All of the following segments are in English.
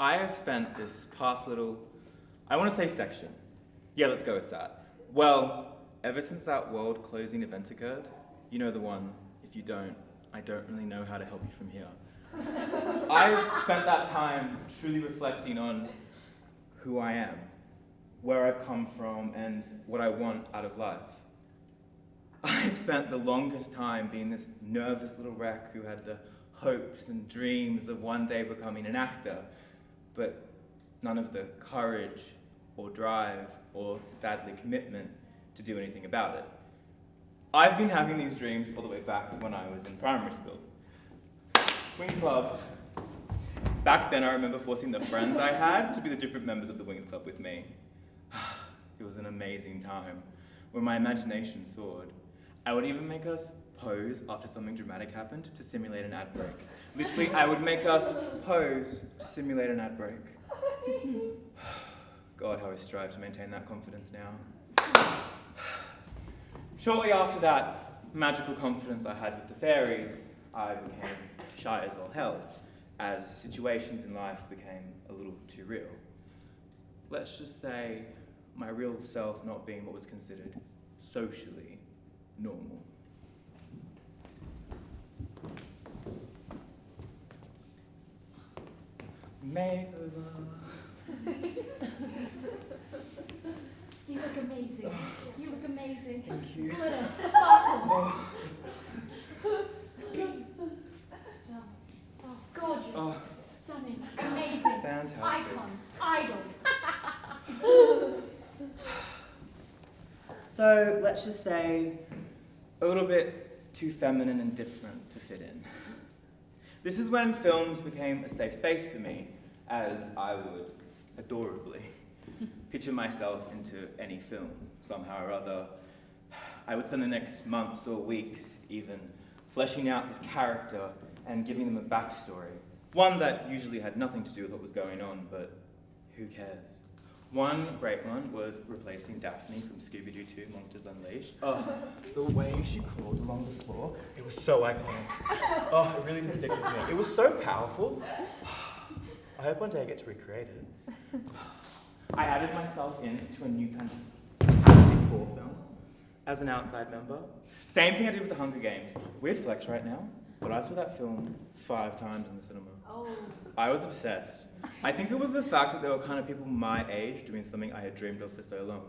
I have spent this past little, I want to say section. Yeah, let's go with that. Well, ever since that world closing event occurred, you know the one, if you don't, I don't really know how to help you from here. I've spent that time truly reflecting on who I am, where I've come from, and what I want out of life. I've spent the longest time being this nervous little wreck who had the hopes and dreams of one day becoming an actor, but none of the courage or drive or, sadly, commitment to do anything about it. I've been having these dreams all the way back when I was in primary school. Wings Club. Back then I remember forcing the friends I had to be the different members of the Wings Club with me. It was an amazing time where my imagination soared. I would even make us pose after something dramatic happened to simulate an ad break. Literally, I would make us pose to simulate an ad break. God, how I strive to maintain that confidence now. Shortly after that magical confidence I had with the fairies, I became shy as all hell, as situations in life became a little too real. Let's just say my real self not being what was considered socially normal. Makeover. You look amazing. You look amazing. Thank you. Glitter, sparkles. Oh. Stunning. Oh, gorgeous. Oh. Stunning. Amazing. Fantastic. Icon. Idol. So let's just say a little bit too feminine and different to fit in. This is when films became a safe space for me, as I would adorably picture myself into any film, somehow or other. I would spend the next months or weeks even fleshing out this character and giving them a backstory. One that usually had nothing to do with what was going on, but who cares? One great one was replacing Daphne from Scooby-Doo 2 Monsters Unleashed. Oh, the way she crawled along the floor, it was so iconic. Oh, it really did stick with me. It was so powerful. I hope one day I get to recreate it. I added myself into a new Fantastic Four film as an outside member. Same thing I did with the Hunger Games. Weird flex right now, but I saw that film 5 times in the cinema. Oh. I was obsessed. I think it was the fact that there were kind of people my age doing something I had dreamed of for so long.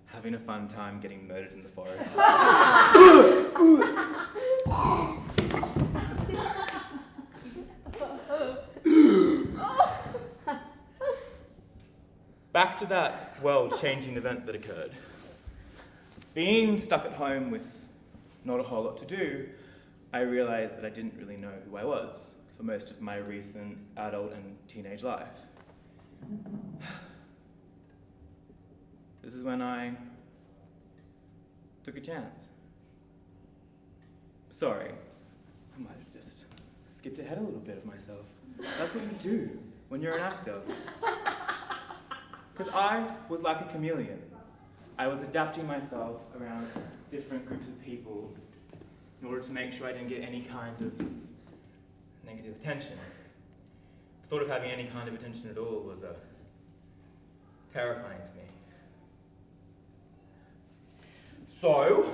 Having a fun time getting murdered in the forest. Back to that world-changing event that occurred. Being stuck at home with not a whole lot to do, I realized that I didn't really know who I was for most of my recent adult and teenage life. This is when I took a chance. Sorry, I might have just skipped ahead a little bit of myself. That's what you do when you're an actor. Because I was like a chameleon. I was adapting myself around different groups of people in order to make sure I didn't get any kind of negative attention. The thought of having any kind of attention at all was terrifying to me. So,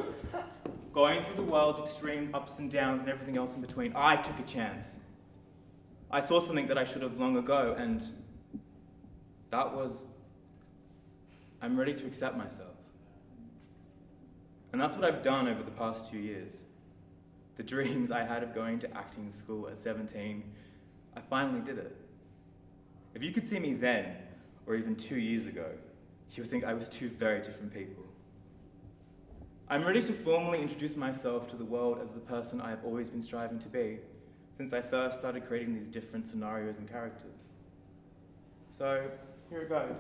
going through the world's extreme ups and downs and everything else in between, I took a chance. I saw something that I should have long ago, and that was, I'm ready to accept myself. And that's what I've done over the past 2 years. The dreams I had of going to acting school at 17, I finally did it. If you could see me then, or even 2 years ago, you would think I was 2 very different people. I'm ready to formally introduce myself to the world as the person I have always been striving to be, since I first started creating these different scenarios and characters. So, here it goes.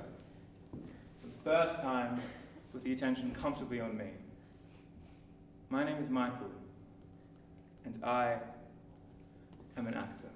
For the first time, with the attention comfortably on me. My name is Michael, and I am an actor.